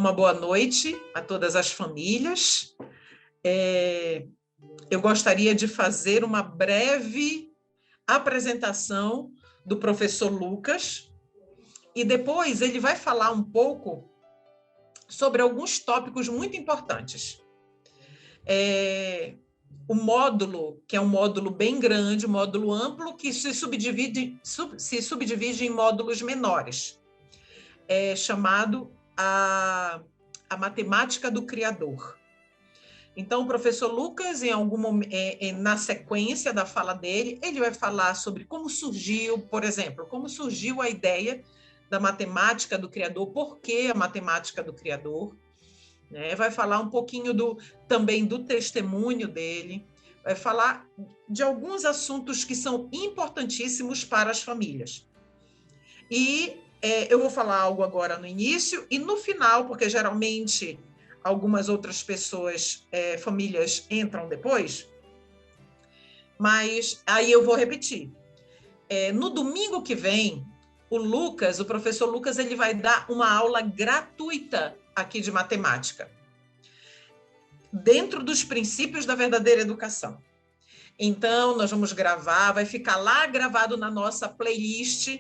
uma boa noite a todas as famílias. Eu gostaria de fazer uma breve apresentação do professor Lucas e depois ele vai falar um pouco sobre alguns tópicos muito importantes. O módulo, que é um módulo bem grande, um módulo amplo, que se subdivide em módulos menores, chamado a Matemática do Criador. Então, o professor Lucas, na sequência da fala dele, ele vai falar sobre como surgiu, por exemplo, como surgiu a ideia da matemática do Criador, por que a matemática do Criador, né? Vai falar um pouquinho também do testemunho dele, vai falar de alguns assuntos que são importantíssimos para as famílias. E eu vou falar algo agora no início e no final, porque geralmente algumas outras pessoas, famílias, entram depois, mas aí eu vou repetir. No domingo que vem, o professor Lucas, ele vai dar uma aula gratuita aqui de matemática, dentro dos princípios da verdadeira educação. Então, nós vamos gravar, vai ficar lá gravado na nossa playlist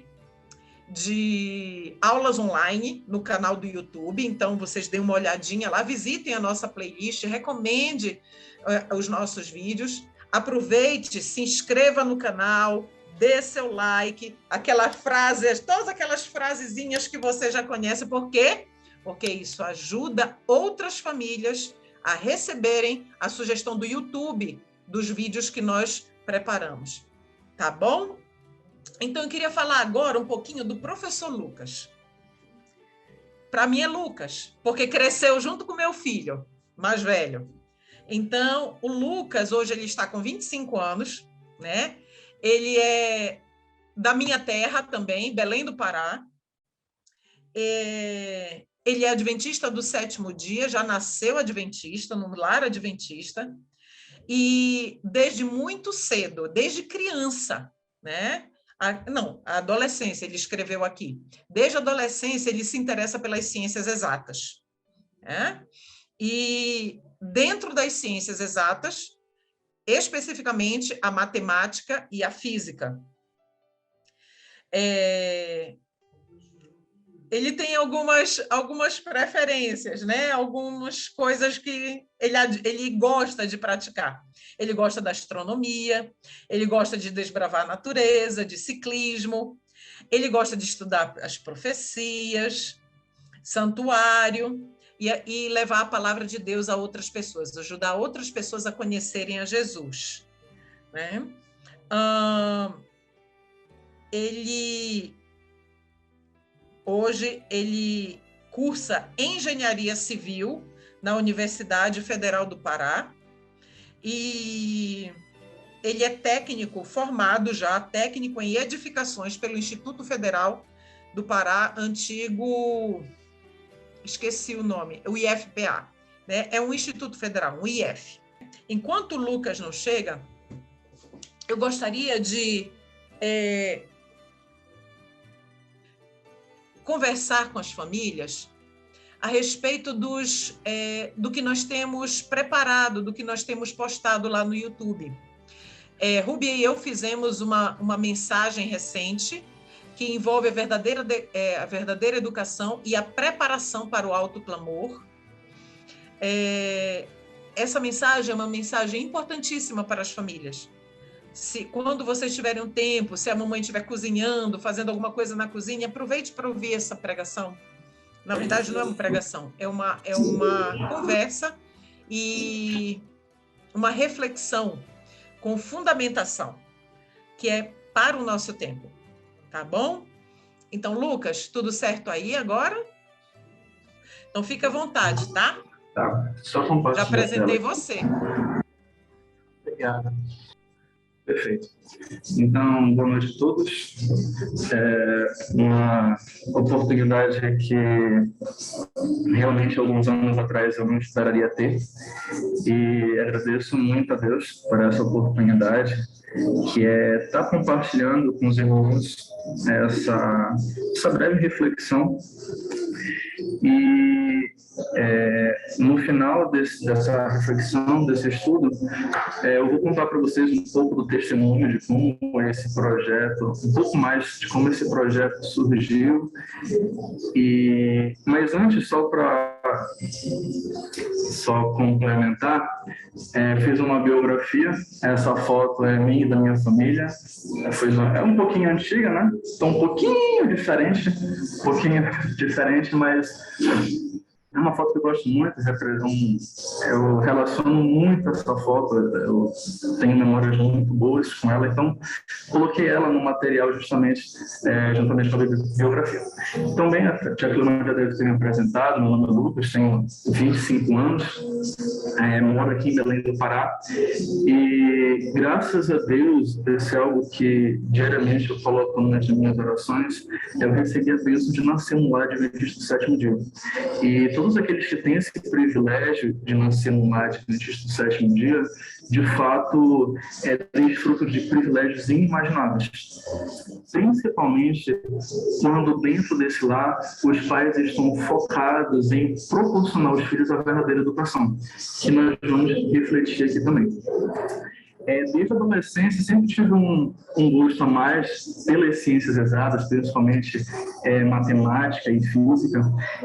de aulas online no canal do YouTube. Então, vocês deem uma olhadinha lá, visitem a nossa playlist, recomende os nossos vídeos, aproveite, se inscreva no canal, dê seu like, todas aquelas frasezinhas que você já conhece. Por quê? Porque isso ajuda outras famílias a receberem a sugestão do YouTube dos vídeos que nós preparamos. Tá bom? Então, eu queria falar agora um pouquinho do professor Lucas. Para mim é Lucas, porque cresceu junto com meu filho mais velho. Então, o Lucas, hoje ele está com 25 anos, né? Ele é da minha terra também, Belém do Pará. Ele é adventista do 7º dia, já nasceu adventista, no lar adventista, e desde muito cedo, desde criança, né? A adolescência, ele escreveu aqui. Desde a adolescência, ele se interessa pelas ciências exatas, né? E dentro das ciências exatas, especificamente a matemática e a física. Ele tem algumas preferências, né? Algumas coisas que ele gosta de praticar. Ele gosta da astronomia, ele gosta de desbravar a natureza, de ciclismo, ele gosta de estudar as profecias, santuário e levar a palavra de Deus a outras pessoas, ajudar outras pessoas a conhecerem a Jesus, né? Hoje ele cursa Engenharia Civil na Universidade Federal do Pará e ele é técnico em edificações pelo Instituto Federal do Pará, esqueci o nome, o IFPA, né? É um Instituto Federal, um IF. Enquanto o Lucas não chega, eu gostaria de conversar com as famílias a respeito do que nós temos preparado, do que nós temos postado lá no YouTube. Rúbia e eu fizemos uma mensagem recente que envolve a verdadeira educação e a preparação para o alto clamor. Essa mensagem é uma mensagem importantíssima para as famílias. Quando vocês tiverem um tempo, se a mamãe estiver cozinhando, fazendo alguma coisa na cozinha, aproveite para ouvir essa pregação. Na verdade, não é uma pregação, é uma conversa e uma reflexão com fundamentação, que é para o nosso tempo. Tá bom? Então, Lucas, tudo certo aí agora? Então, fica à vontade, tá? Tá, só compartilhar. Já apresentei você. Obrigado. Perfeito. Então, boa noite a todos. Uma oportunidade que realmente alguns anos atrás eu não esperaria ter, e agradeço muito a Deus por essa oportunidade, que é estar compartilhando com os irmãos essa breve reflexão. E No final dessa reflexão, desse estudo, eu vou contar para vocês um pouco do testemunho de como esse projeto, um pouco mais de como esse projeto surgiu. Mas antes, só complementar, fiz uma biografia. Essa foto é minha e da minha família. É um pouquinho antiga, né? Então, um pouquinho diferente, mas é uma foto que eu gosto muito. Eu relaciono muito essa foto, eu tenho memórias muito boas com ela, então coloquei ela no material juntamente com a biografia. Também a tia Clemente já deve ter me apresentado. Meu nome é Lucas, tenho 25 anos, moro aqui em Belém do Pará, e graças a Deus, esse é algo que diariamente eu coloco nas minhas orações, eu recebi a bênção de nascer no lar adventista do sétimo dia. E todos aqueles que têm esse privilégio de nascer no lar adventista do sétimo dia, de fato, desfrutam de privilégios inimagináveis. Principalmente quando dentro desse lar os pais estão focados em proporcionar aos filhos a verdadeira educação, que nós vamos refletir aqui também. Desde a adolescência, sempre tive um gosto a mais pelas ciências exatas, principalmente matemática e física.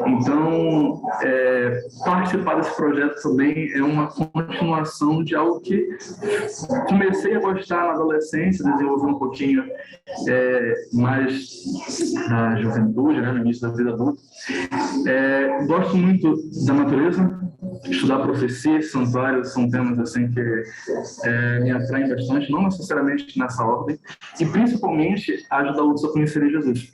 Então, participar desse projeto também é uma continuação de algo que comecei a gostar na adolescência, desenvolver um pouquinho mais na juventude, no início da vida adulta. Gosto muito da natureza. Estudar profecia e santuário são temas assim que me atraem bastante, não necessariamente nessa ordem, e principalmente ajudar outros a conhecerem Jesus.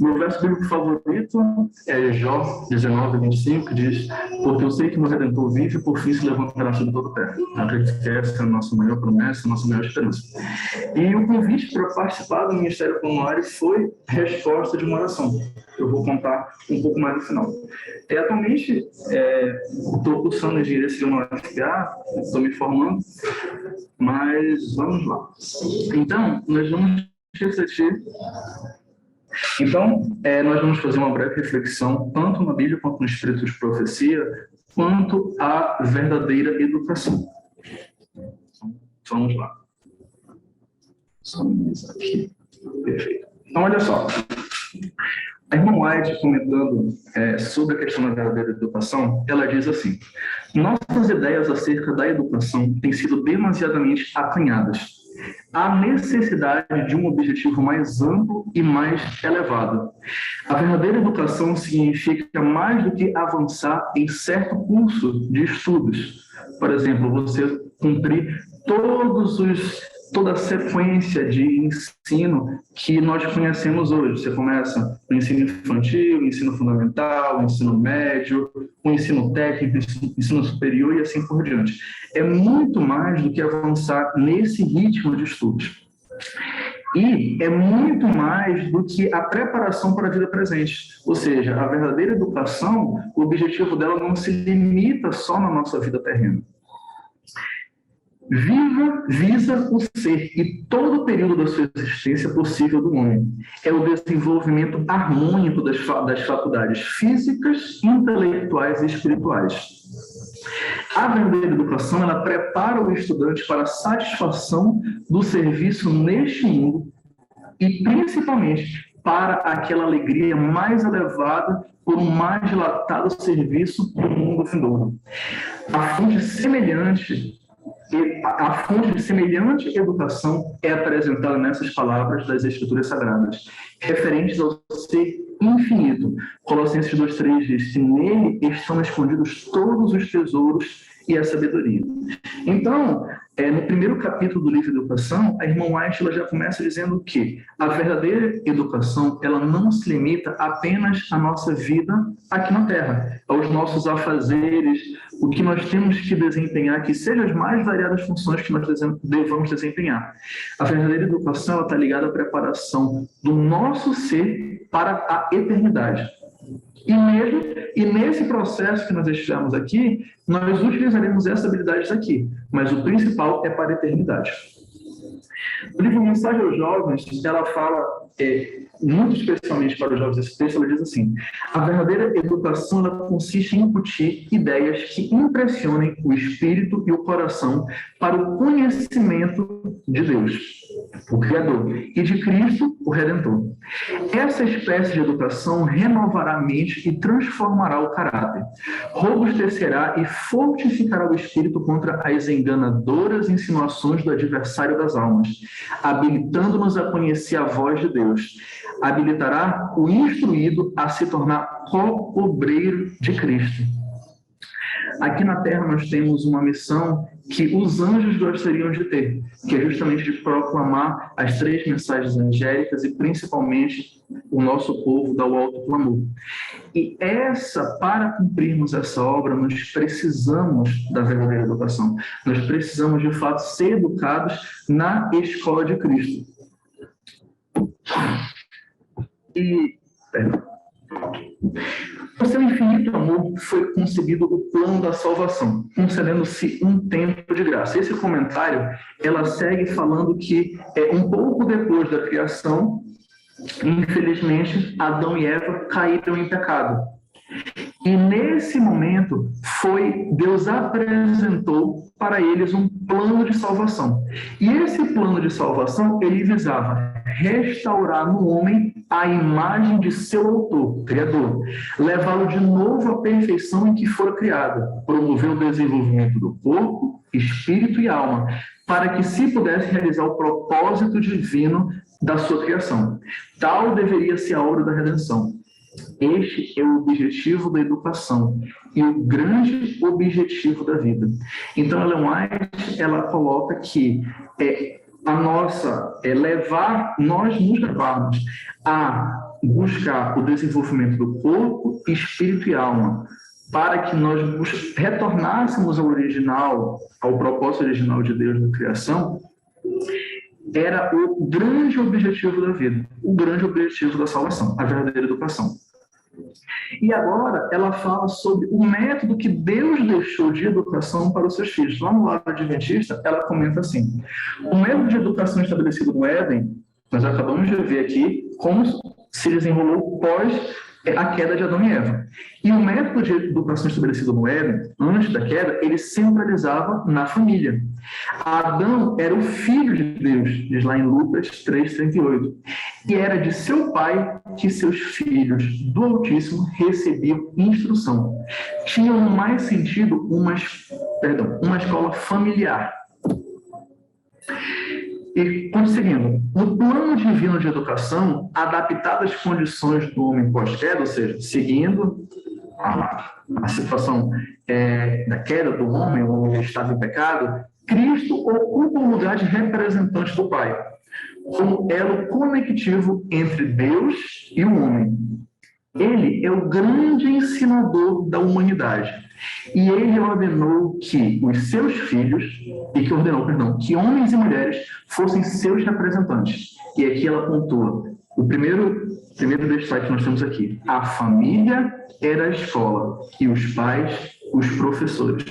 Meu verso bíblico favorito é Jó 19:25, que diz: porque eu sei que meu Redentor vive e por fim se levantará sobre toda a terra. Eu acredito que essa é a nossa maior promessa, a nossa maior esperança. E o convite para participar do Ministério Comuntário foi resposta de uma oração. Eu vou contar um pouco mais no final. Atualmente, estou cursando engenharia civil na UFPA, estou me formando, mas vamos lá. Então, nós vamos refletir. Nós vamos fazer uma breve reflexão, tanto na Bíblia quanto no Espírito de Profecia, quanto à verdadeira educação. Vamos lá. Só me aqui. Perfeito. Então, olha só. A irmã White, comentando sobre a questão da verdadeira educação, ela diz assim: nossas ideias acerca da educação têm sido demasiadamente acanhadas. Há necessidade de um objetivo mais amplo e mais elevado. A verdadeira educação significa mais do que avançar em certo curso de estudos. Por exemplo, você cumprir toda a sequência de ensino que nós conhecemos hoje. Você começa o ensino infantil, o ensino fundamental, o ensino médio, o ensino técnico, o ensino superior e assim por diante. É muito mais do que avançar nesse ritmo de estudos. E é muito mais do que a preparação para a vida presente. Ou seja, a verdadeira educação, o objetivo dela não se limita só na nossa vida terrena. Visa o ser e todo o período da sua existência possível do homem. É o desenvolvimento harmônico das faculdades físicas, intelectuais e espirituais. A verdadeira educação, ela prepara o estudante para a satisfação do serviço neste mundo e, principalmente, para aquela alegria mais elevada por um mais dilatado serviço do mundo vindouro. A fonte de semelhante educação é apresentada nessas palavras das Escrituras Sagradas, referentes ao ser infinito. Colossenses 2:3 diz: que nele estão escondidos todos os tesouros e a sabedoria. Então, no primeiro capítulo do livro de Educação, a irmã White ela já começa dizendo que a verdadeira educação ela não se limita apenas à nossa vida aqui na Terra, aos nossos afazeres, o que nós temos que desempenhar, que sejam as mais variadas funções que nós devamos desempenhar. A verdadeira educação está ligada à preparação do nosso ser para a eternidade. E nesse processo que nós estivermos aqui, nós utilizaremos essas habilidades aqui, mas o principal é para a eternidade. O livro Mensagem aos Jovens, ela fala muito especialmente para os jovens esse texto, ela diz assim: a verdadeira educação ela consiste em incutir ideias que impressionem o espírito e o coração para o conhecimento de Deus, o Criador, e de Cristo, o Redentor. Essa espécie de educação renovará a mente e transformará o caráter, robustecerá e fortificará o espírito contra as enganadoras insinuações do adversário das almas, habilitando-nos a conhecer a voz de Deus. Habilitará o instruído a se tornar co-obreiro de Cristo. Aqui na Terra nós temos uma missão que os anjos gostariam de ter, que é justamente de proclamar as 3 mensagens angélicas e principalmente o nosso povo dar o alto clamor. E para cumprirmos essa obra, nós precisamos da verdadeira educação. Nós precisamos, de fato, ser educados na escola de Cristo. Por seu infinito amor foi concebido o plano da salvação, concedendo-se um tempo de graça. Esse comentário, ela segue falando que um pouco depois da criação, infelizmente, Adão e Eva caíram em pecado. E nesse momento, Deus apresentou para eles um plano de salvação. E esse plano de salvação, ele visava restaurar no homem a imagem de seu autor, Criador, levá-lo de novo à perfeição em que fora criado, promover o desenvolvimento do corpo, espírito e alma, para que se pudesse realizar o propósito divino da sua criação. Tal deveria ser a obra da redenção. Este é o objetivo da educação e o grande objetivo da vida. Então, Ellen White, ela coloca que nós nos levarmos a buscar o desenvolvimento do corpo, espírito e alma, para que nós retornássemos ao original, ao propósito original de Deus na criação, era o grande objetivo da vida, o grande objetivo da salvação, a verdadeira educação. E agora ela fala sobre o método que Deus deixou de educação para os seus filhos. Lá no Lar Adventista, ela comenta assim: o método de educação estabelecido no Éden, nós acabamos de ver aqui como se desenrolou pós a queda de Adão e Eva. E o método de educação estabelecido no Éden, antes da queda, ele centralizava na família. Adão era o filho de Deus, diz lá em Lucas 3:38. E era de seu pai que seus filhos do Altíssimo recebiam instrução. Tinham mais sentido uma escola familiar. E, conseguindo, no plano divino de educação, adaptado às condições do homem pós-queda, ou seja, seguindo a situação da queda do homem, o homem estava em pecado, Cristo ocupa o lugar de representante do Pai, como elo conectivo entre Deus e o homem. Ele é o grande ensinador da humanidade. E ele ordenou que os seus filhos, que homens e mulheres fossem seus representantes. E aqui ela pontua o primeiro destaque que nós temos aqui: a família era a escola e os pais, os professores.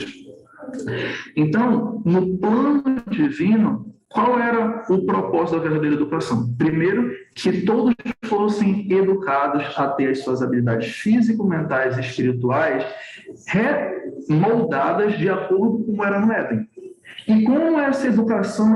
Então, no plano divino, qual era o propósito da verdadeira educação? Primeiro, que todos fossem educados a ter as suas habilidades físico-mentais e espirituais remoldadas de acordo com como era no Éden. E como essa educação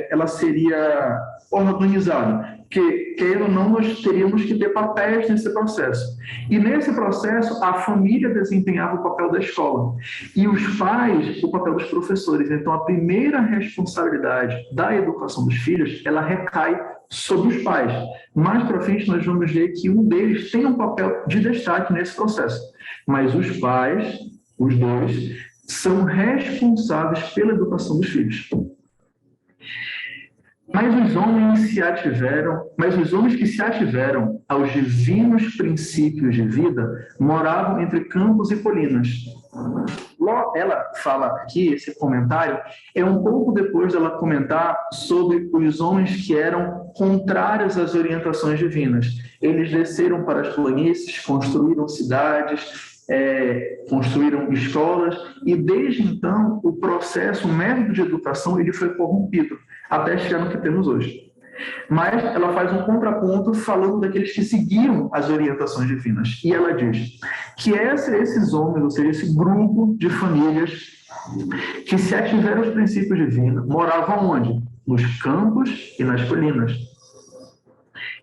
ela seria organizada? Que, queira ou não, nós teríamos que ter papéis nesse processo. E nesse processo, a família desempenhava o papel da escola. E os pais, o papel dos professores. Então, a primeira responsabilidade da educação dos filhos, ela recai sobre os pais. Mais para frente, nós vamos ver que um deles tem um papel de destaque nesse processo. Mas os pais, os dois, são responsáveis pela educação dos filhos. Mas os homens que se ativeram aos divinos princípios de vida moravam entre campos e colinas. Ela fala aqui, esse comentário, é um pouco depois dela comentar sobre os homens que eram contrários às orientações divinas. Eles desceram para as planícies, construíram cidades, construíram escolas, e desde então o método de educação ele foi corrompido, até chegar no que temos hoje. Mas ela faz um contraponto falando daqueles que seguiam as orientações divinas. E ela diz que esses homens, ou seja, esse grupo de famílias que se ativeram aos princípios divinos, moravam onde? Nos campos e nas colinas.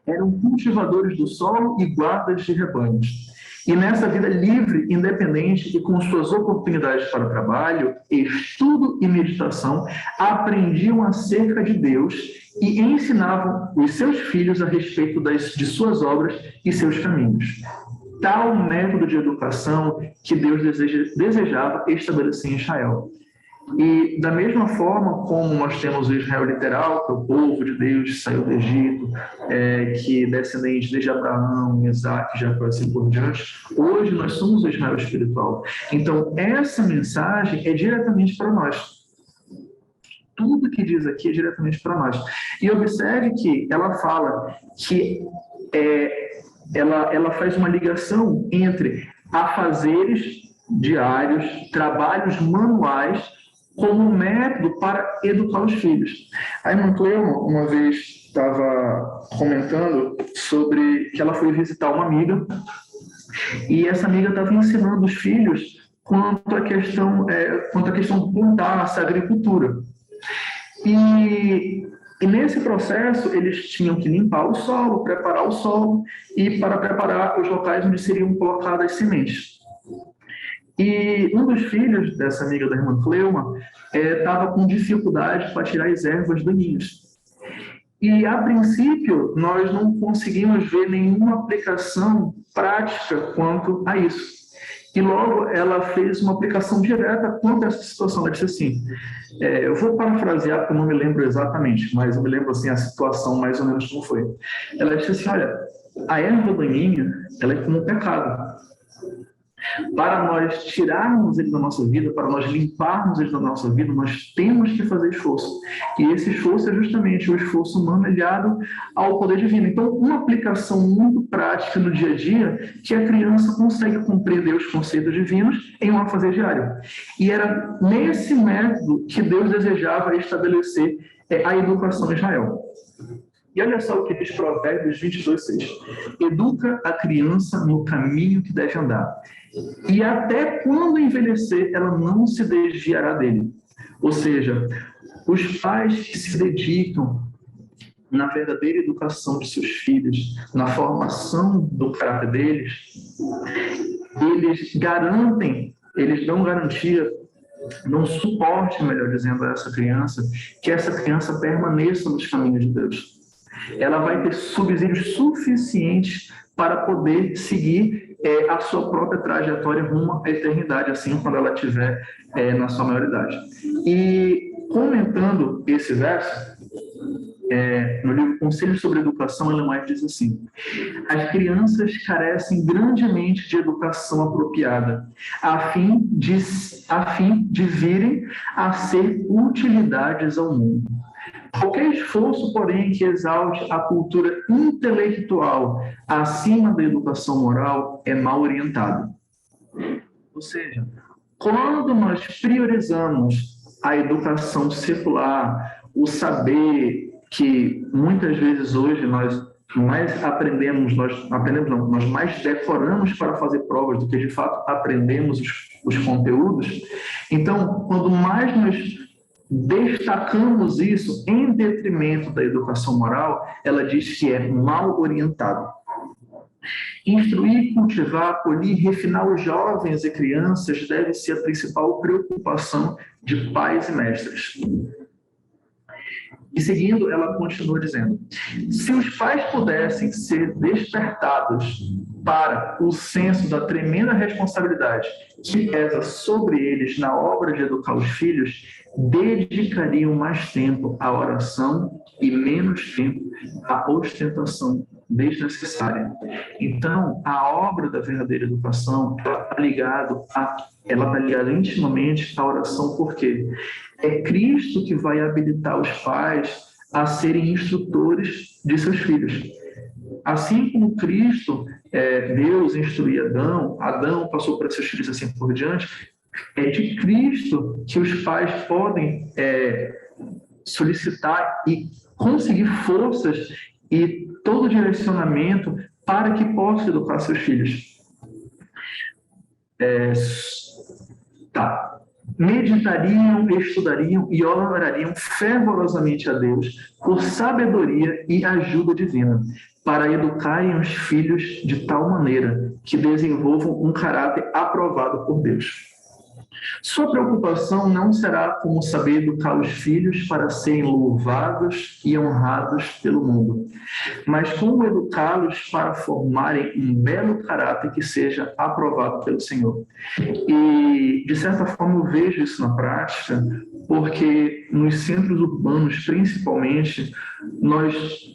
Eram cultivadores do solo e guardas de rebanhos. E nessa vida livre, independente e com suas oportunidades para o trabalho, estudo e meditação, aprendiam acerca de Deus e ensinavam os seus filhos a respeito de suas obras e seus caminhos. Tal método de educação que Deus desejava estabelecer em Israel. E da mesma forma como nós temos o Israel literal, que é o povo de Deus que saiu do Egito, que é descendente desde Abraão, Isaac, Jacó e assim por diante, hoje nós somos o Israel espiritual. Então, essa mensagem é diretamente para nós. Tudo que diz aqui é diretamente para nós. E observe que ela fala que ela faz uma ligação entre afazeres diários, trabalhos manuais, como método para educar os filhos. A irmã Cleuma, uma vez, estava comentando sobre que ela foi visitar uma amiga e essa amiga estava ensinando os filhos quanto à questão do plantar, essa agricultura. E nesse processo, eles tinham que limpar o solo, preparar o solo e para preparar os locais onde seriam colocadas as sementes. E um dos filhos dessa amiga da irmã Cleuma estava com dificuldade para tirar as ervas daninhas. E, a princípio, nós não conseguimos ver nenhuma aplicação prática quanto a isso. E logo ela fez uma aplicação direta quanto a essa situação. Ela disse assim, eu vou parafrasear porque eu não me lembro exatamente, mas eu me lembro assim, a situação mais ou menos como foi. Ela disse assim, olha, a erva daninha, ela é como um pecado. Para nós tirarmos ele da nossa vida, para nós limparmos ele da nossa vida, nós temos que fazer esforço. E esse esforço é justamente o esforço humano ligado ao poder divino. Então, uma aplicação muito prática no dia a dia, que a criança consegue compreender os conceitos divinos em um afazer diário. E era nesse método que Deus desejava estabelecer a educação em Israel. E olha só o que diz Provérbios 22:6. Educa a criança no caminho que deve andar, e até quando envelhecer, ela não se desviará dele. Ou seja, os pais que se dedicam na verdadeira educação de seus filhos, na formação do caráter deles, eles dão garantia, dão suporte, melhor dizendo, a essa criança, que essa criança permaneça nos caminhos de Deus. Ela vai ter subsídios suficientes para poder seguir a sua própria trajetória rumo à eternidade, assim, quando ela estiver na sua maioridade. E comentando esse verso, no livro Conselhos sobre Educação, Ellen White diz assim: as crianças carecem grandemente de educação apropriada, a fim de virem a ser utilidades ao mundo. Qualquer esforço, porém, que exalte a cultura intelectual acima da educação moral é mal orientado. Ou seja, quando nós priorizamos a educação secular, o saber que muitas vezes hoje nós mais aprendemos, nós mais decoramos para fazer provas do que de fato aprendemos os conteúdos. Então, quando mais nós destacamos isso em detrimento da educação moral, ela diz que é mal orientado. Instruir, cultivar, polir, refinar os jovens e crianças deve ser a principal preocupação de pais e mestres. E seguindo, ela continua dizendo: se os pais pudessem ser despertados para o senso da tremenda responsabilidade que pesa sobre eles na obra de educar os filhos, dedicariam mais tempo à oração e menos tempo à ostentação desnecessária. Então, a obra da verdadeira educação está ligada intimamente à oração, porque é Cristo que vai habilitar os pais a serem instrutores de seus filhos. Assim como Cristo, Deus instruía Adão passou para seus filhos assim por diante, é de Cristo que os pais podem solicitar e conseguir forças e todo direcionamento para que possa educar seus filhos. Meditariam, estudariam e orariam fervorosamente a Deus por sabedoria e ajuda divina, para educarem os filhos de tal maneira que desenvolvam um caráter aprovado por Deus. Sua preocupação não será como saber educar os filhos para serem louvados e honrados pelo mundo, mas como educá-los para formarem um belo caráter que seja aprovado pelo Senhor. E, de certa forma, eu vejo isso na prática, porque nos centros urbanos, principalmente, nós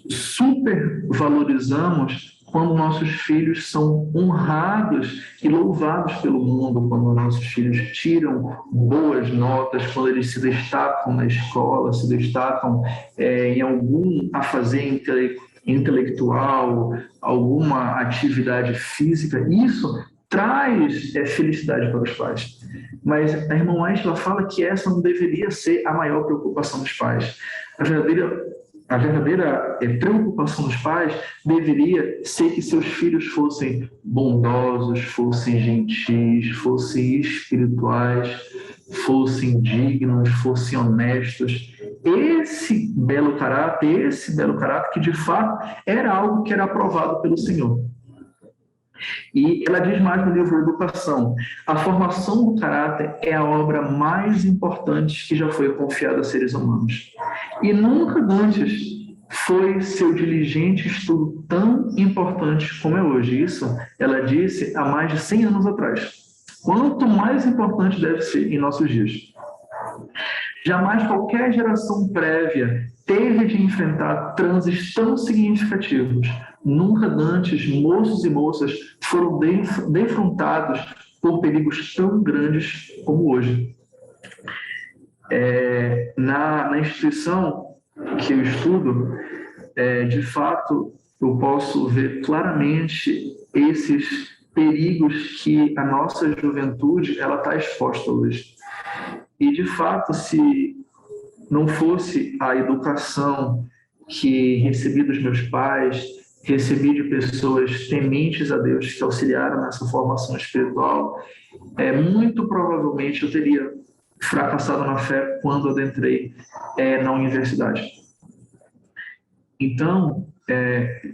supervalorizamos quando nossos filhos são honrados e louvados pelo mundo, quando nossos filhos tiram boas notas, quando eles se destacam na escola, se destacam em algum afazer intelectual, alguma atividade física. Isso traz felicidade para os pais. Mas a irmã White fala que essa não deveria ser a maior preocupação dos pais. A verdadeira preocupação dos pais deveria ser que seus filhos fossem bondosos, fossem gentis, fossem espirituais, fossem dignos, fossem honestos. Esse belo caráter que de fato era algo que era aprovado pelo Senhor. E ela diz mais no livro Educação: a formação do caráter é a obra mais importante que já foi confiada a seres humanos. E nunca antes foi seu diligente estudo tão importante como é hoje. Isso ela disse há mais de 100 anos atrás. Quanto mais importante deve ser em nossos dias. Jamais qualquer geração prévia teve de enfrentar transes tão significativos. Nunca antes moços e moças foram defrontados por perigos tão grandes como hoje. Na instituição que eu estudo, de fato, eu posso ver claramente esses perigos que a nossa juventude ela está exposta hoje. E, de fato, se não fosse a educação que recebi dos meus pais, recebi de pessoas tementes a Deus que auxiliaram nessa formação espiritual, muito provavelmente eu teria fracassado na fé quando adentrei na universidade. Então,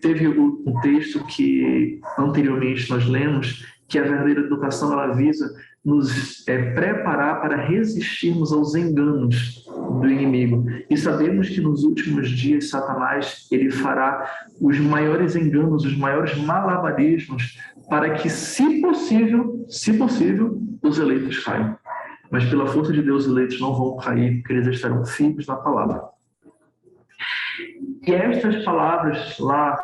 teve um texto que anteriormente nós lemos, que a verdadeira educação ela visa nos preparar para resistirmos aos enganos do inimigo. E sabemos que nos últimos dias Satanás ele fará os maiores enganos, os maiores malabarismos, para que, se possível, os eleitos caiam. Mas pela força de Deus, os eleitos não vão cair, porque eles estarão firmes na palavra. E estas palavras lá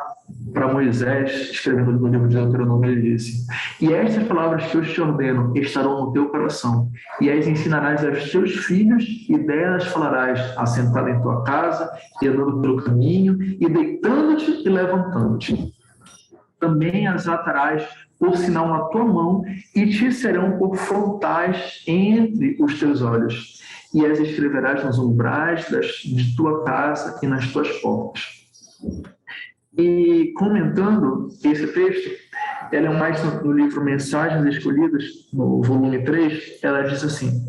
para Moisés, escrevendo no livro de Deuteronômio, ele disse: e estas palavras que eu te ordeno estarão no teu coração, e as ensinarás aos teus filhos, e delas falarás, assentado em tua casa, e andando pelo caminho, e deitando-te e levantando-te. Também as atarás por sinal na tua mão, e te serão por frontais entre os teus olhos, e as escreverás nos umbrais de tua casa e nas tuas portas. E comentando esse texto, ela é mais no livro Mensagens Escolhidas, no volume 3, ela diz assim: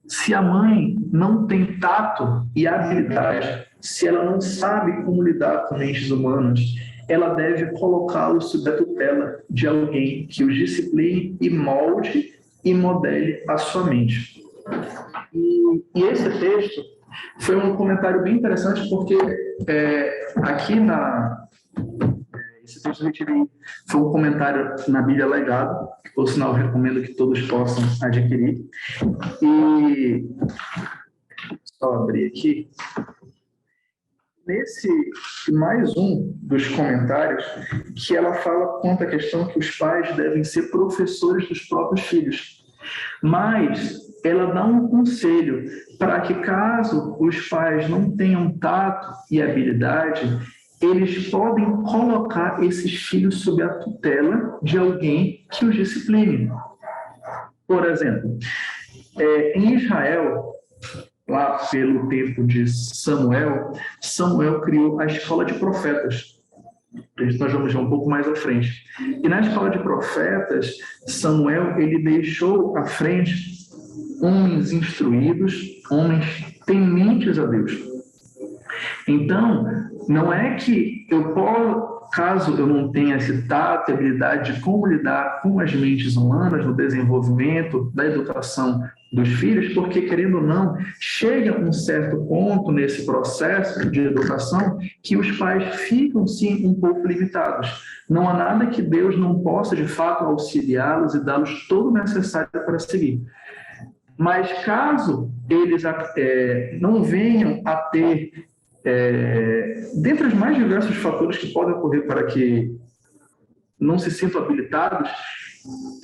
se a mãe não tem tato e habilidade, se ela não sabe como lidar com mentes humanas, ela deve colocá-los sob a tutela de alguém que os discipline e molde e modele a sua mente. E esse texto foi um comentário bem interessante, porque aqui esse texto eu retirei, foi um comentário na Bíblia Legado, que por sinal eu recomendo que todos possam adquirir. E só abrir aqui. Nesse mais um dos comentários, que ela fala quanto à questão que os pais devem ser professores dos próprios filhos. Mas ela dá um conselho para que, caso os pais não tenham tato e habilidade, eles podem colocar esses filhos sob a tutela de alguém que os discipline. Por exemplo, em Israel, lá pelo tempo de Samuel, Samuel criou a escola de profetas. Nós vamos ver um pouco mais à frente. E na escola de profetas, Samuel, ele deixou à frente homens instruídos, homens tementes a Deus. Então, não é que eu posso, caso eu não tenha esse tato e habilidade de como lidar com as mentes humanas no desenvolvimento da educação dos filhos, porque, querendo ou não, chega um certo ponto nesse processo de educação que os pais ficam, sim, um pouco limitados. Não há nada que Deus não possa, de fato, auxiliá-los e dar-los todo o necessário para seguir. Mas caso eles não venham a ter, dentre os mais diversos fatores que podem ocorrer para que não se sintam habilitados,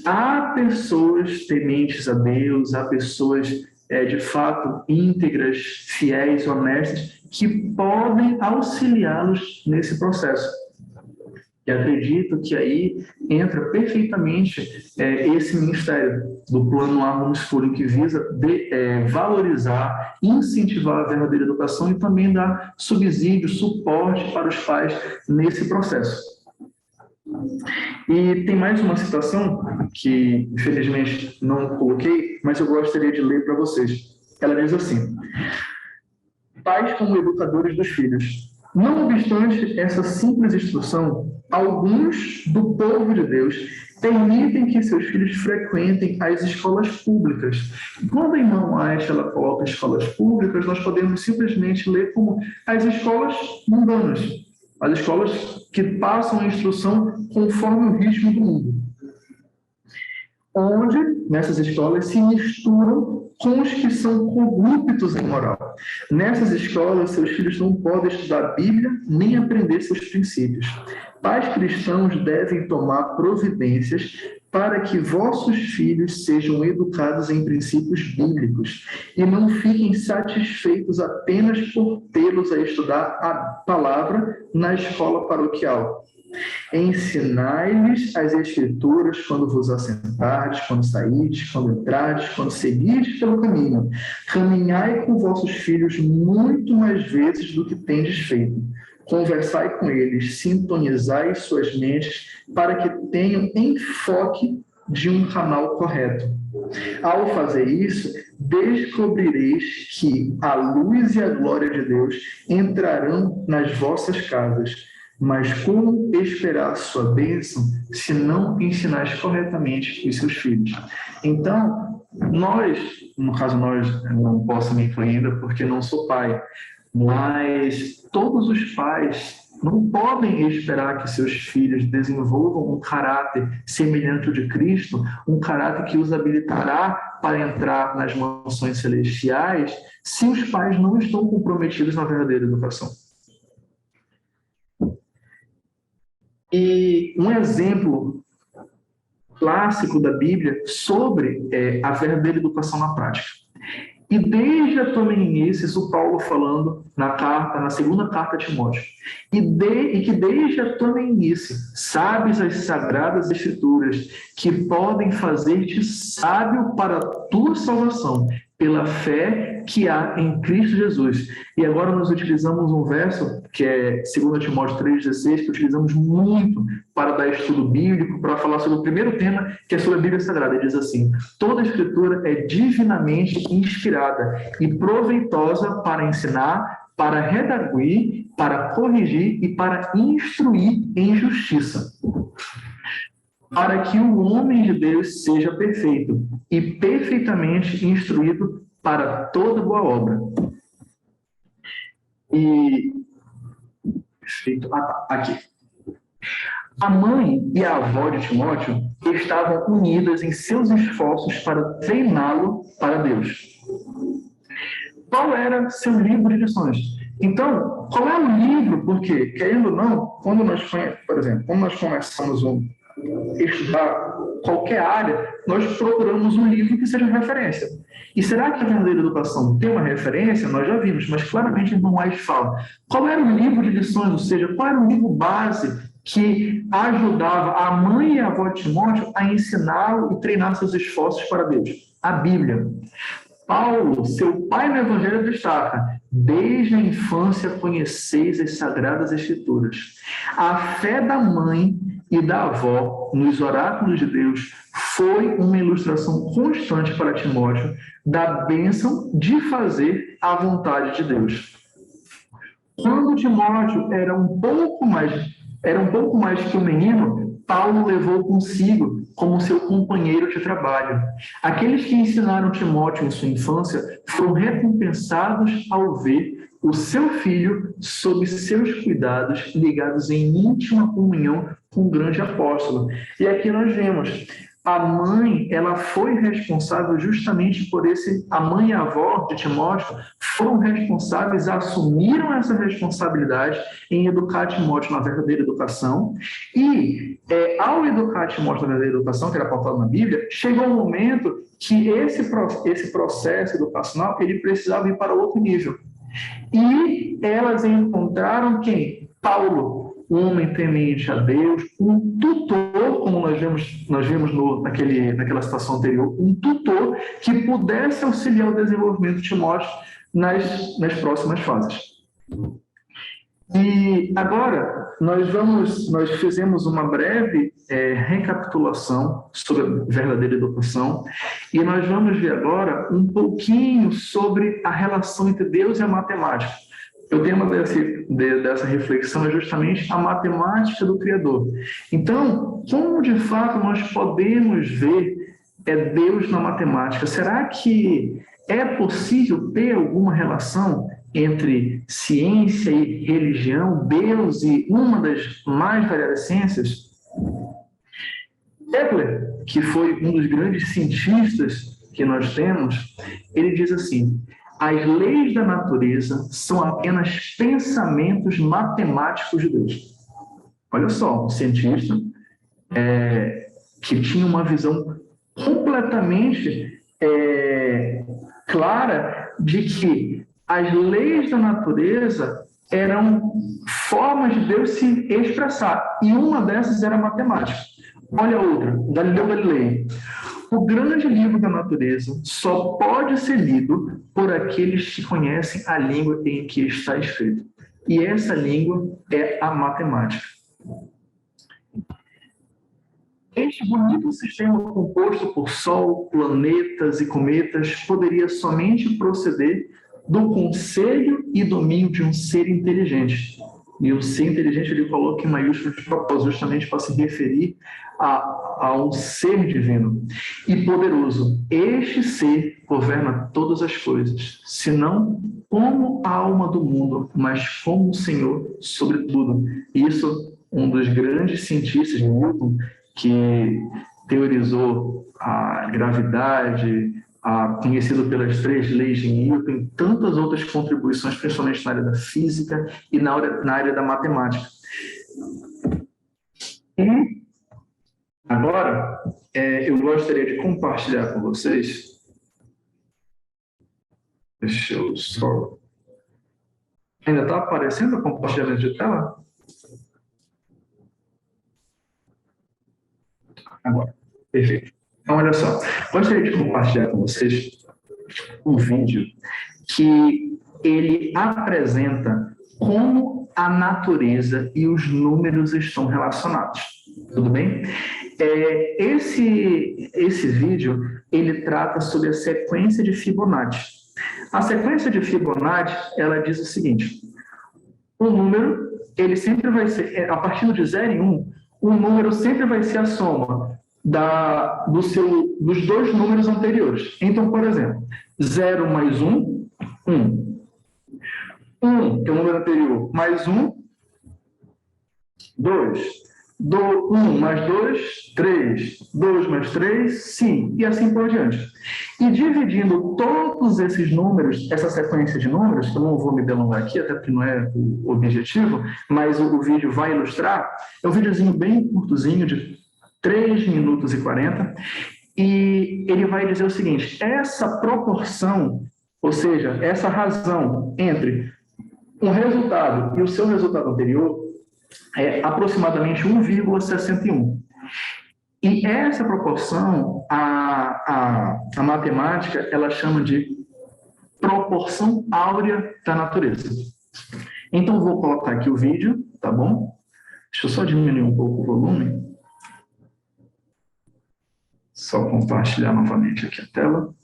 há pessoas tementes a Deus, há pessoas de fato íntegras, fiéis, honestas, que podem auxiliá-los nesse processo. E acredito que aí entra perfeitamente esse ministério do Plano Homeschooling, que visa valorizar, incentivar a verdadeira educação e também dar subsídio, suporte para os pais nesse processo. E tem mais uma citação que, infelizmente, não coloquei, mas eu gostaria de ler para vocês. Ela diz assim: pais como educadores dos filhos. Não obstante essa simples instrução, alguns do povo de Deus permitem que seus filhos frequentem as escolas públicas. Quando a irmã White ela coloca escolas públicas, nós podemos simplesmente ler como as escolas mundanas, as escolas que passam a instrução conforme o ritmo do mundo, onde, nessas escolas, se misturam com os que são corruptos em moral. Nessas escolas, seus filhos não podem estudar a Bíblia nem aprender seus princípios. Pais cristãos devem tomar providências para que vossos filhos sejam educados em princípios bíblicos e não fiquem satisfeitos apenas por tê-los a estudar a palavra na escola paroquial. Ensinai-lhes as Escrituras quando vos assentardes, quando saídes, quando entrardes, quando seguirdes pelo caminho. Caminhai com vossos filhos muito mais vezes do que tendes feito. Conversai com eles, sintonizai suas mentes para que tenham enfoque de um canal correto. Ao fazer isso, descobrireis que a luz e a glória de Deus entrarão nas vossas casas. Mas como esperar sua bênção se não ensinais corretamente os seus filhos? Então, nós, no caso nós, não posso me incluir ainda porque não sou pai, mas todos os pais não podem esperar que seus filhos desenvolvam um caráter semelhante ao de Cristo, um caráter que os habilitará para entrar nas mansões celestiais, se os pais não estão comprometidos na verdadeira educação. E um exemplo clássico da Bíblia sobre a verdadeira educação na prática. E desde a tua meninice, o Paulo falando na segunda carta a Timóteo, e que desde a tua meninice sabes as sagradas escrituras que podem fazer-te sábio para a tua salvação, pela fé que há em Cristo Jesus. E agora nós utilizamos um verso, que é 2 Timóteo 3,16, que utilizamos muito para dar estudo bíblico, para falar sobre o primeiro tema, que é sobre a Bíblia Sagrada. Ele diz assim: toda a Escritura é divinamente inspirada e proveitosa para ensinar, para redarguir, para corrigir e para instruir em justiça, para que o homem de Deus seja perfeito e perfeitamente instruído para toda boa obra. E aqui. A mãe e a avó de Timóteo estavam unidas em seus esforços para treiná-lo para Deus. Qual era seu livro de lições? Então, qual é o livro? Porque, querendo ou não, quando nós começamos a estudar qualquer área, nós procuramos um livro que seja referência. E será que a verdadeira educação tem uma referência? Nós já vimos, mas claramente não mais fala. Qual era o livro de lições, ou seja, qual era o livro base que ajudava a mãe e a avó de Timóteo a ensiná-lo e treinar seus esforços para Deus? A Bíblia. Paulo, seu pai no Evangelho, destaca: desde a infância conheceis as Sagradas Escrituras. A fé da mãe e da avó nos oráculos de Deus foi uma ilustração constante para Timóteo da bênção de fazer a vontade de Deus. Quando Timóteo era um pouco mais que um menino, Paulo levou consigo como seu companheiro de trabalho. Aqueles que ensinaram Timóteo em sua infância foram recompensados ao ver o seu filho sob seus cuidados, ligados em íntima comunhão com o grande apóstolo. E aqui nós vemos, a mãe, ela foi responsável justamente por a mãe e a avó de Timóteo foram responsáveis, assumiram essa responsabilidade em educar Timóteo na verdadeira educação. E ao educar Timóteo na verdadeira educação, que era pautado na Bíblia, chegou um momento que esse processo educacional ele precisava ir para outro nível. E elas encontraram quem? Paulo, um homem temente a Deus, um tutor, como nós vimos naquela situação anterior, um tutor que pudesse auxiliar o desenvolvimento de Timóteo nas próximas fases. E agora nós fizemos uma breve recapitulação sobre a verdadeira educação e nós vamos ver agora um pouquinho sobre a relação entre Deus e a matemática. O tema dessa reflexão é justamente a matemática do Criador. Então, como de fato nós podemos ver Deus na matemática? Será que é possível ter alguma relação entre ciência e religião, Deus e uma das mais variadas ciências? Kepler, que foi um dos grandes cientistas que nós temos, ele diz assim: as leis da natureza são apenas pensamentos matemáticos de Deus. Olha só, um cientista que tinha uma visão completamente clara de que as leis da natureza eram formas de Deus se expressar, e uma dessas era a matemática. Olha a outra, Galileu Galilei. O grande livro da natureza só pode ser lido por aqueles que conhecem a língua em que está escrito. E essa língua é a matemática. Este bonito sistema composto por Sol, planetas e cometas poderia somente proceder do conselho e domínio de um ser inteligente. E o ser inteligente ele coloca em maiúsculo de propósito, justamente para se referir a um ser divino e poderoso. Este ser governa todas as coisas, se não como a alma do mundo, mas como o Senhor sobre tudo. Isso, um dos grandes cientistas, Newton, que teorizou a gravidade, conhecido pelas 3 leis de Newton, e tantas outras contribuições, principalmente na área da física e na área da matemática. E agora, eu gostaria de compartilhar com vocês. Deixa eu só. Ainda está aparecendo o compartilhamento de tela? Agora, perfeito. Então, olha só, gostaria de compartilhar com vocês um vídeo que ele apresenta como a natureza e os números estão relacionados. Tudo bem? Esse vídeo, ele trata sobre a sequência de Fibonacci. A sequência de Fibonacci, ela diz o seguinte: o número, ele sempre vai ser, a partir de 0 e 1, o número sempre vai ser a soma dos 2 números anteriores. Então, por exemplo, 0 mais 1, 1. 1, que é o número anterior, mais 1, 2. 1 mais 2, 3. 2 mais 3, 5. E assim por diante. E dividindo todos esses números, essa sequência de números, que eu não vou me delongar aqui, até porque não é o objetivo, mas o vídeo vai ilustrar, é um videozinho bem curtozinho, de 3 minutos e 40, e ele vai dizer o seguinte: essa proporção, ou seja, essa razão entre um resultado e o seu resultado anterior é aproximadamente 1,61. E essa proporção, a matemática, ela chama de proporção áurea da natureza. Então, vou colocar aqui o vídeo, tá bom? Deixa eu só diminuir um pouco o volume. Só compartilhar novamente aqui a tela.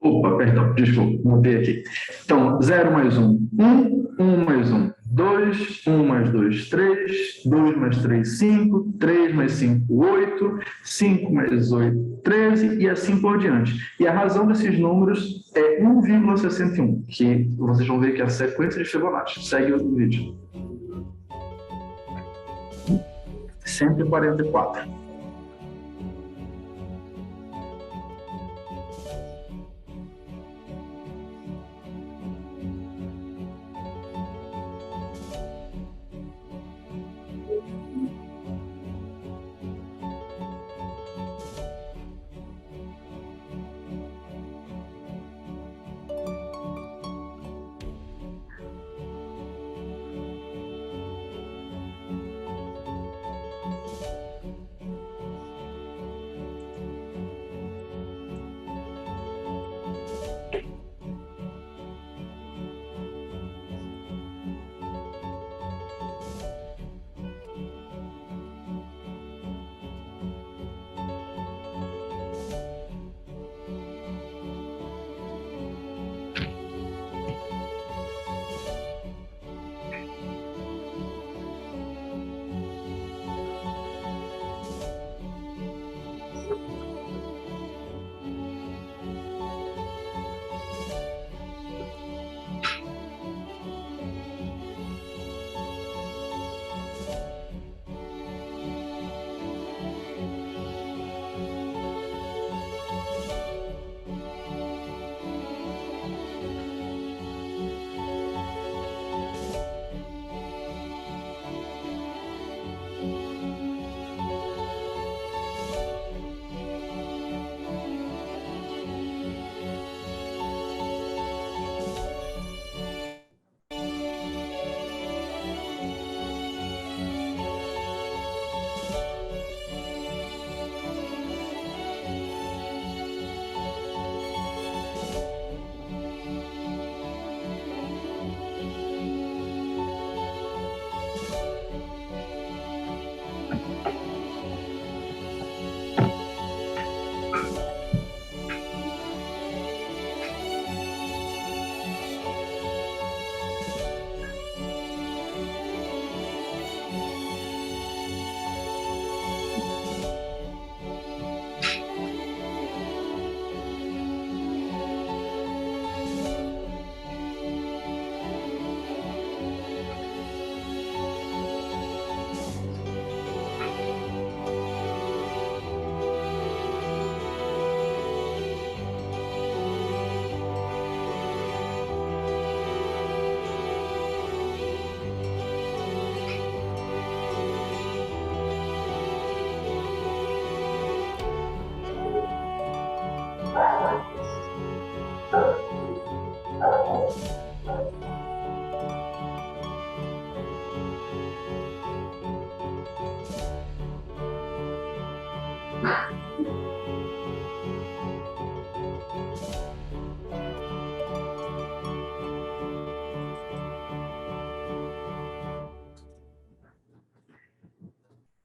Opa, perdão, desculpa, mudei aqui. Então, 0 mais 1, 1, 1 mais 1, 2, 1 mais 2, 3, 2 mais 3, 5, 3 mais 5, 8, 5 mais 8, 13 e assim por diante. E a razão desses números é 1,61, que vocês vão ver que é a sequência de Fibonacci. Segue o vídeo. 144.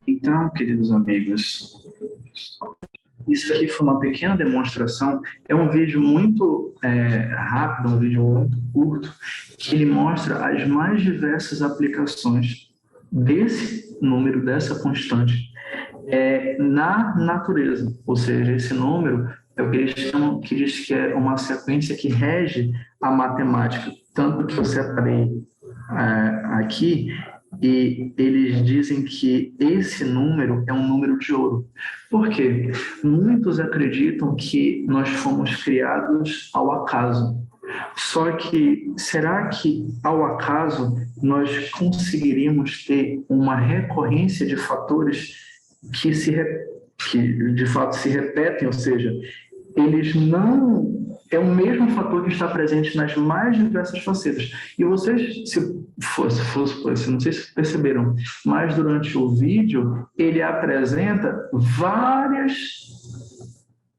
Então, queridos amigos, isso aqui foi uma pequena demonstração. É um vídeo muito rápido, um vídeo muito curto, que ele mostra as mais diversas aplicações desse número, dessa constante, na natureza. Ou seja, esse número é o que eles chamam, que diz que é uma sequência que rege a matemática. Tanto que eu separei aqui, e eles dizem que esse número é um número de ouro. Por quê? Muitos acreditam que nós fomos criados ao acaso. Só que, será que, ao acaso, nós conseguiríamos ter uma recorrência de fatores que de fato se repetem, ou seja, eles não... É o mesmo fator que está presente nas mais diversas facetas. E vocês, se fosse, não sei se perceberam, mas durante o vídeo, ele apresenta várias...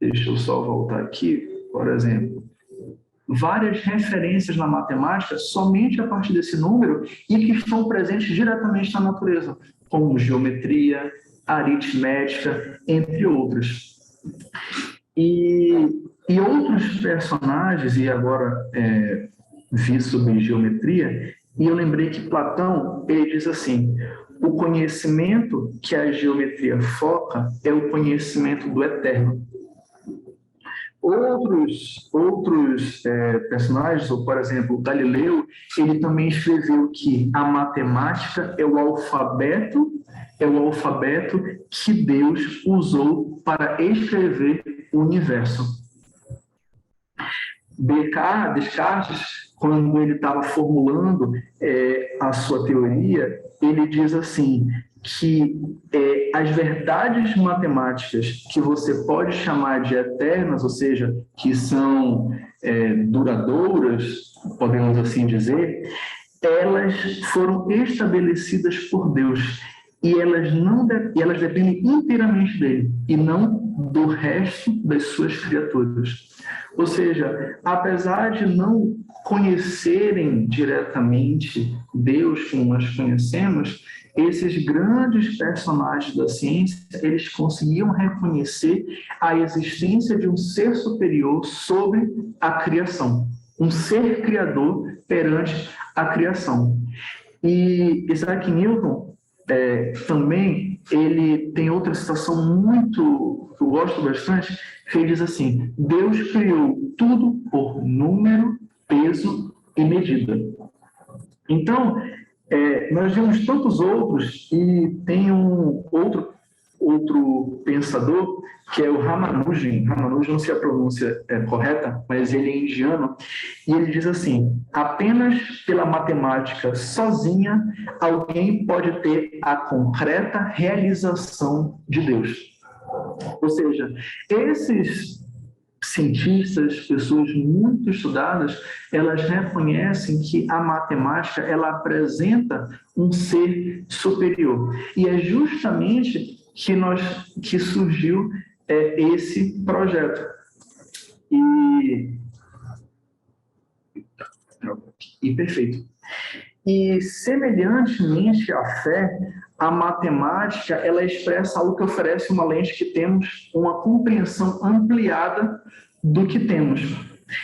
Deixa eu só voltar aqui, por exemplo. Várias referências na matemática somente a partir desse número e que estão presentes diretamente na natureza, como geometria, aritmética, entre outros. E outros personagens, e agora vi sobre geometria, e eu lembrei que Platão, ele diz assim: o conhecimento que a geometria foca é o conhecimento do eterno. Outros personagens, ou por exemplo, Galileu, ele também escreveu que a matemática é o alfabeto que Deus usou para escrever o universo. Descartes, quando ele estava formulando a sua teoria, ele diz assim, que as verdades matemáticas que você pode chamar de eternas, ou seja, que são duradouras, podemos assim dizer, elas foram estabelecidas por Deus e elas dependem inteiramente dele e não do resto das suas criaturas. Ou seja, apesar de não conhecerem diretamente Deus como nós conhecemos, esses grandes personagens da ciência, eles conseguiam reconhecer a existência de um ser superior sobre a criação, um ser criador perante a criação. E Isaac Newton também, ele tem outra citação muito, que eu gosto bastante, que ele diz assim: Deus criou tudo por número, peso e medida. Então, nós vemos tantos outros, e tem um outro pensador, que é o Ramanujan. Ramanujan, não sei a pronúncia correta, mas ele é indiano, e ele diz assim: apenas pela matemática sozinha, alguém pode ter a concreta realização de Deus. Ou seja, esses cientistas, pessoas muito estudadas, elas reconhecem que a matemática, ela apresenta um ser superior. E é justamente que surgiu esse projeto. E perfeito. E, semelhantemente à fé, a matemática, ela expressa algo que oferece uma lente que temos uma compreensão ampliada do que temos.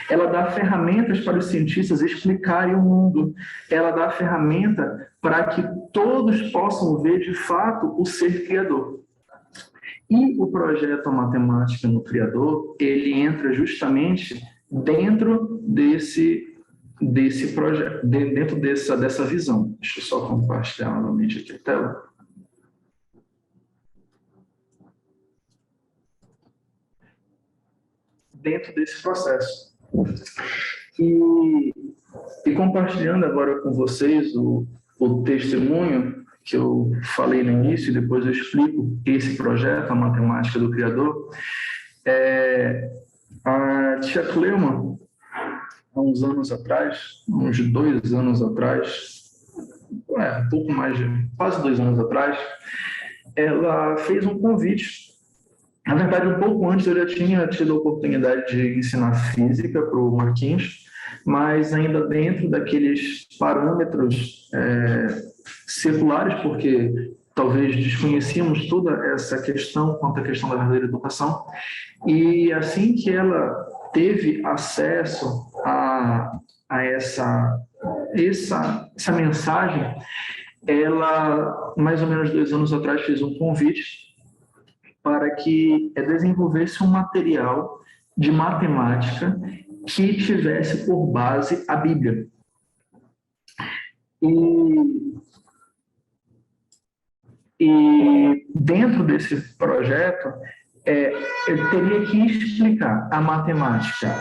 Ela dá ferramentas para os cientistas explicarem o mundo. Ela dá ferramenta para que todos possam ver, de fato, o ser criador. E o projeto A Matemática no Criador, ele entra justamente dentro desse projeto, dentro dessa visão. Deixa eu só compartilhar novamente aqui a tela. Dentro desse processo. E compartilhando agora com vocês o testemunho que eu falei no início, e depois eu explico esse projeto, A Matemática do Criador. A tia Cleuma, há uns anos atrás, uns 2 anos atrás, um pouco mais de quase 2 anos atrás, ela fez um convite. Na verdade, um pouco antes eu já tinha tido a oportunidade de ensinar física para o Marquinhos, mas ainda dentro daqueles parâmetros seculares, porque talvez desconhecíamos toda essa questão quanto à questão da verdadeira educação. E assim que ela teve acesso a essa mensagem, ela, mais ou menos 2 anos atrás, fez um convite para que desenvolvesse um material de matemática que tivesse por base a Bíblia. E dentro desse projeto, ele teria que explicar a matemática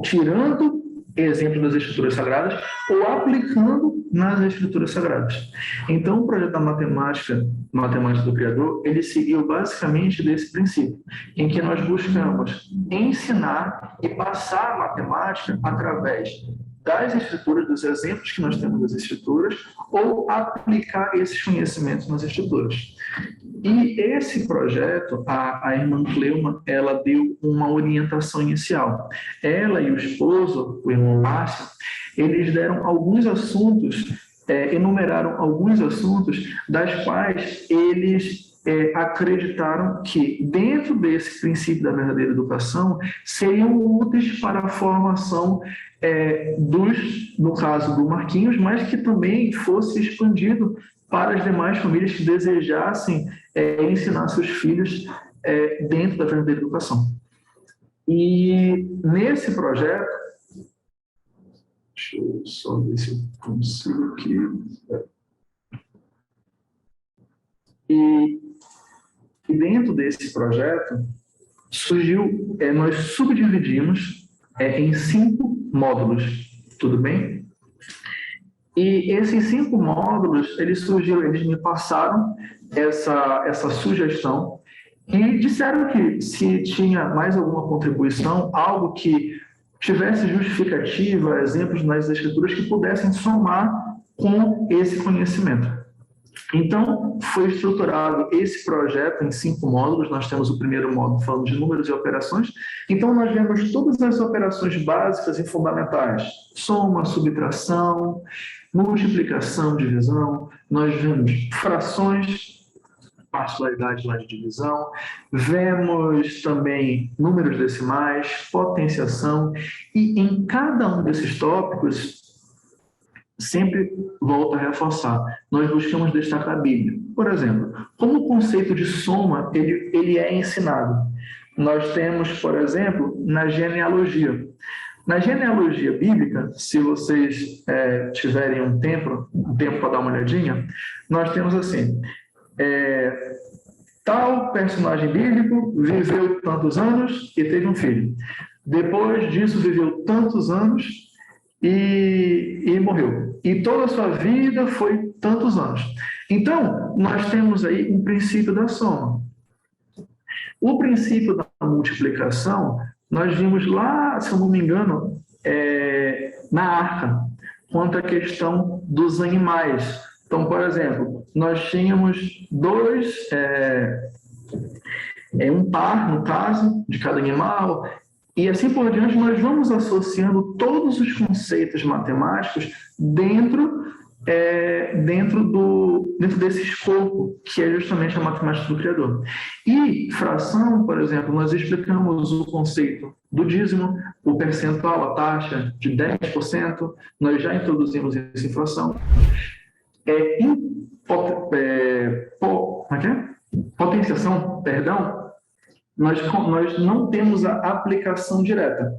tirando exemplos das Escrituras Sagradas ou aplicando nas Escrituras Sagradas. Então, o projeto da matemática do Criador, ele seguiu basicamente desse princípio, em que nós buscamos ensinar e passar a matemática através das Escrituras, dos exemplos que nós temos das Escrituras, ou aplicar esses conhecimentos nas Escrituras. E esse projeto, a irmã Cleuma, ela deu uma orientação inicial. Ela e o esposo, o irmão Márcio, eles deram alguns assuntos, enumeraram alguns assuntos das quais eles acreditaram que, dentro desse princípio da verdadeira educação, seriam úteis para a formação no caso do Marquinhos, mas que também fosse expandido para as demais famílias que desejassem ensinar seus filhos dentro da verdadeira educação. E nesse projeto, deixa eu só ver se eu consigo aqui. E dentro desse projeto, nós subdividimos em 5 módulos, tudo bem? E esses 5 módulos, eles me passaram essa sugestão e disseram que se tinha mais alguma contribuição, algo que tivesse justificativa, exemplos nas Escrituras que pudessem somar com esse conhecimento. Então, foi estruturado esse projeto em 5 módulos. Nós temos o primeiro módulo falando de números e operações. Então, nós vemos todas as operações básicas e fundamentais. Soma, subtração, multiplicação, divisão. Nós vemos frações, particularidade lá de divisão. Vemos também números decimais, potenciação. E em cada um desses tópicos, sempre volto a reforçar, nós buscamos destacar a Bíblia. Por exemplo, como o conceito de soma ele é ensinado? Nós temos, por exemplo, na genealogia. Na genealogia bíblica, se vocês tiverem um tempo para dar uma olhadinha, nós temos assim, tal personagem bíblico viveu tantos anos e teve um filho. Depois disso, viveu tantos anos e morreu. E toda a sua vida foi tantos anos. Então, nós temos aí um princípio da soma. O princípio da multiplicação, nós vimos lá, se eu não me engano, na Arca, quanto à questão dos animais. Então, por exemplo, nós tínhamos um par, no caso, de cada animal. E assim por diante, nós vamos associando todos os conceitos matemáticos dentro desse escopo, que é justamente a matemática do Criador. E fração, por exemplo, nós explicamos o conceito do dízimo, o percentual, a taxa de 10%, nós já introduzimos isso em fração. Potenciação, perdão, nós não temos a aplicação direta.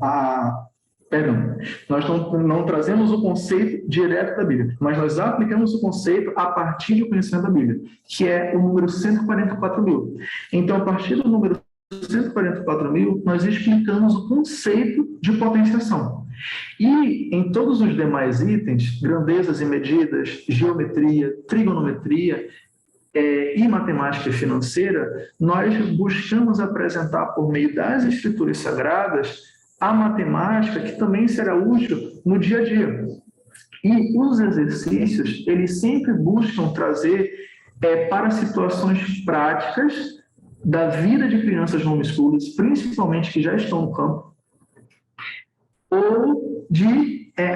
Nós não trazemos o conceito direto da Bíblia, mas nós aplicamos o conceito a partir do conhecimento da Bíblia, que é o número 144.000. Então, a partir do número 144.000, nós explicamos o conceito de potenciação. E em todos os demais itens, grandezas e medidas, geometria, trigonometria, e matemática financeira, nós buscamos apresentar por meio das Escrituras Sagradas a matemática que também será útil no dia a dia. E os exercícios, eles sempre buscam trazer para situações práticas da vida de crianças homeschools, principalmente que já estão no campo, ou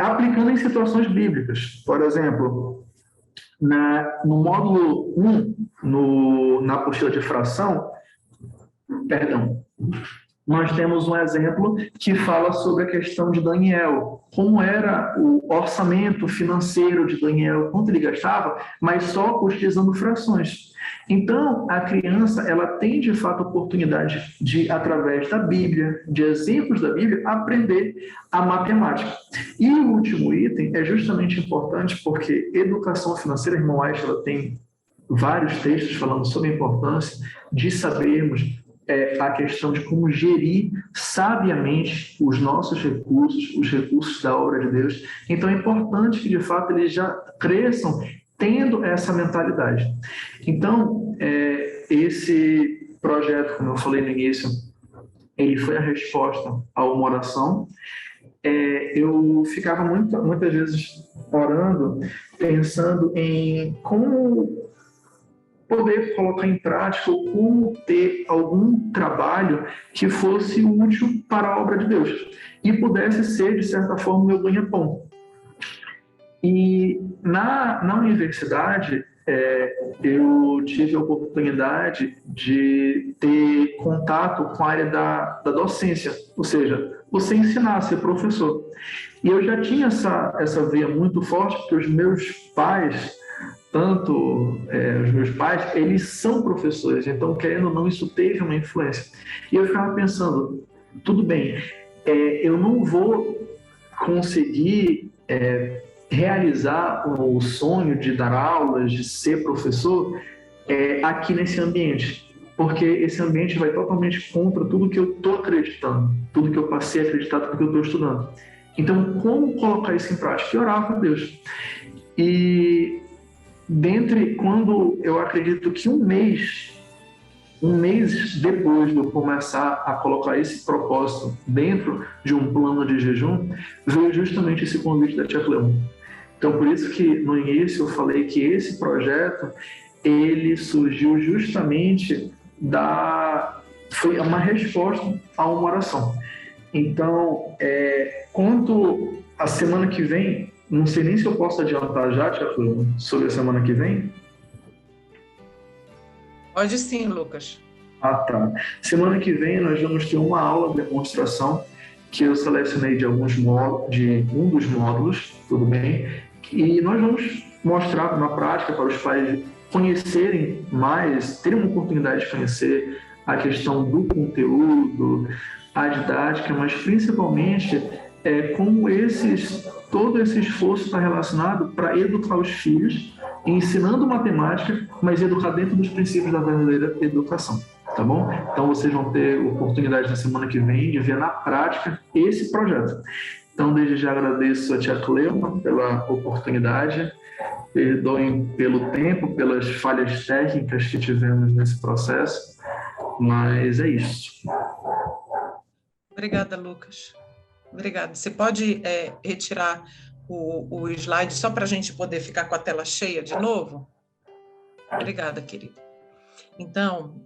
aplicando em situações bíblicas. Por exemplo, no módulo 1, na apostila de fração, nós temos um exemplo que fala sobre a questão de Daniel, como era o orçamento financeiro de Daniel, quanto ele gastava, mas só utilizando frações. Então, a criança, ela tem de fato a oportunidade de, através da Bíblia, de exemplos da Bíblia, aprender a matemática. E o último item é justamente importante porque educação financeira, irmão Aisha, ela tem vários textos falando sobre a importância de sabermos a questão de como gerir sabiamente os nossos recursos, os recursos da obra de Deus. Então é importante que, de fato, eles já cresçam tendo essa mentalidade. Então, esse projeto, como eu falei no início, ele foi a resposta a uma oração. Eu ficava muitas vezes orando, pensando em como poder colocar em prática ou como ter algum trabalho que fosse útil para a obra de Deus e pudesse ser, de certa forma, meu ganha-pão. E na universidade, eu tive a oportunidade de ter contato com a área da docência, ou seja, você ensinar a ser professor. E eu já tinha essa veia muito forte, porque os meus pais, os meus pais, eles são professores, então, querendo ou não, isso teve uma influência. E eu ficava pensando, tudo bem, eu não vou conseguir realizar o sonho de dar aulas, de ser professor, aqui nesse ambiente, porque esse ambiente vai totalmente contra tudo que eu estou acreditando, tudo que eu passei a acreditar, tudo que eu estou estudando. Então, como colocar isso em prática? E orar para Deus. E quando eu acredito que um mês depois de eu começar a colocar esse propósito dentro de um plano de jejum, veio justamente esse convite da Tia Cleuma. Então, por isso que no início eu falei que esse projeto, ele surgiu justamente foi uma resposta a uma oração. Então, quanto à semana que vem, não sei nem se eu posso adiantar já, Tia Cleuma, sobre a semana que vem. Pode sim, Lucas. Ah, tá. Semana que vem nós vamos ter uma aula de demonstração que eu selecionei de um dos módulos, tudo bem? E nós vamos mostrar na prática para os pais conhecerem mais, terem uma oportunidade de conhecer a questão do conteúdo, a didática, mas principalmente como todo esse esforço está relacionado para educar os filhos, ensinando matemática, mas educar dentro dos princípios da verdadeira educação. Tá bom? Então vocês vão ter oportunidade na semana que vem de ver na prática esse projeto. Então, desde já agradeço a Tia Cleuma pela oportunidade, perdoem pelo tempo, pelas falhas técnicas que tivemos nesse processo, mas é isso. Obrigada, Lucas. Obrigada. Você pode retirar o slide só para a gente poder ficar com a tela cheia de novo? Obrigada, querido. Então,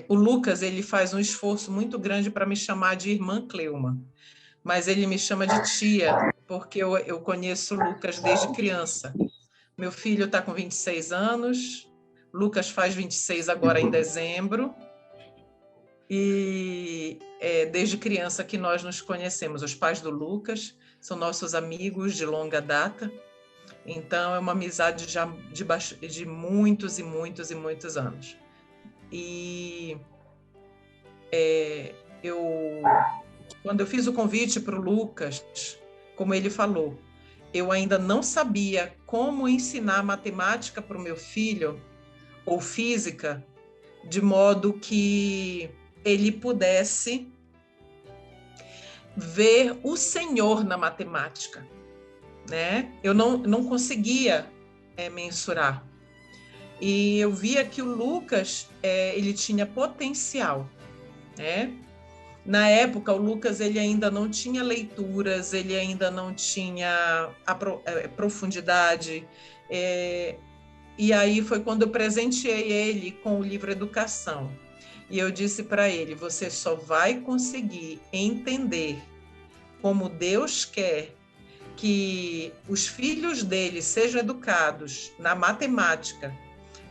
o Lucas, ele faz um esforço muito grande para me chamar de irmã Cleuma, mas ele me chama de tia, porque eu conheço o Lucas desde criança. Meu filho está com 26 anos, Lucas faz 26 agora em dezembro, e desde criança que nós nos conhecemos. Os pais do Lucas são nossos amigos de longa data, então é uma amizade já de muitos e muitos e muitos anos. E quando eu fiz o convite para o Lucas, como ele falou, eu ainda não sabia como ensinar matemática para o meu filho, ou física, de modo que ele pudesse ver o Senhor na matemática, né? Eu não conseguia mensurar. E eu via que o Lucas, ele tinha potencial, né? Na época, o Lucas ele ainda não tinha leituras, ele ainda não tinha profundidade. E aí foi quando eu presenteei ele com o livro Educação. E eu disse para ele, você só vai conseguir entender como Deus quer que os filhos dele sejam educados na matemática,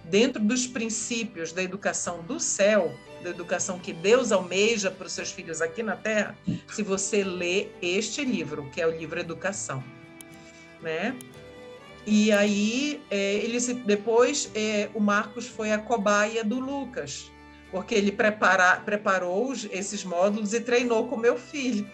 dentro dos princípios da educação do céu, da educação que Deus almeja para os seus filhos aqui na Terra, se você lê este livro, que é o livro Educação, né? E aí, depois, o Marcos foi a cobaia do Lucas, porque ele preparou esses módulos e treinou com meu filho.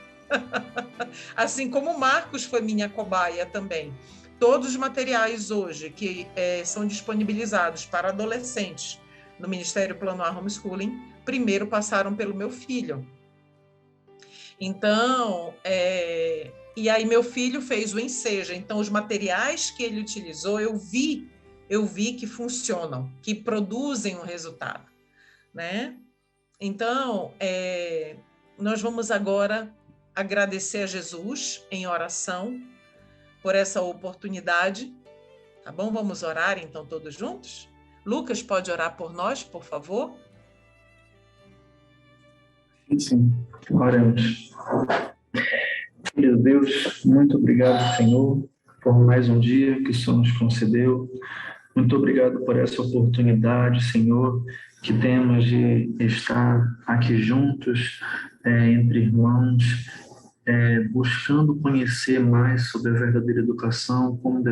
Assim como o Marcos foi minha cobaia também, todos os materiais hoje que são disponibilizados para adolescentes no Ministério Plano-A Homeschooling, primeiro passaram pelo meu filho. Então, e aí meu filho fez o Enseja. Então, os materiais que ele utilizou, eu vi que funcionam, que produzem um resultado, né? Então, nós vamos agora agradecer a Jesus em oração por essa oportunidade, tá bom? Vamos orar, então, todos juntos? Lucas, pode orar por nós, por favor? Sim, oremos. Meu Deus, muito obrigado, Senhor, por mais um dia que o Senhor nos concedeu. Muito obrigado por essa oportunidade, Senhor, que temos de estar aqui juntos, entre irmãos, buscando conhecer mais sobre a verdadeira educação, como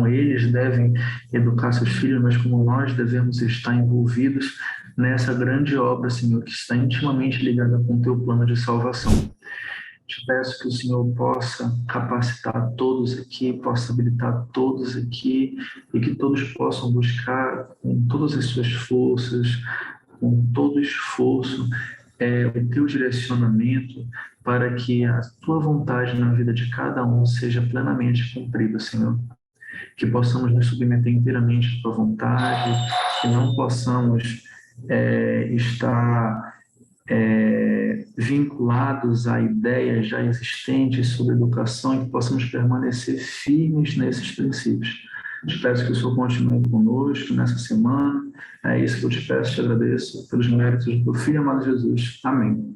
eles devem educar seus filhos, mas como nós devemos estar envolvidos nessa grande obra, Senhor, que está intimamente ligada com o teu plano de salvação. Te peço que o Senhor possa capacitar todos aqui, possa habilitar todos aqui e que todos possam buscar com todas as suas forças, com todo o esforço, o teu direcionamento para que a tua vontade na vida de cada um seja plenamente cumprida, Senhor. Que possamos nos submeter inteiramente à tua vontade, que não possamos estar vinculados a ideias já existentes sobre educação e que possamos permanecer firmes nesses princípios. Te peço que o Senhor continue conosco nessa semana. É isso que eu te peço e te agradeço pelos méritos do Filho amado Jesus. Amém.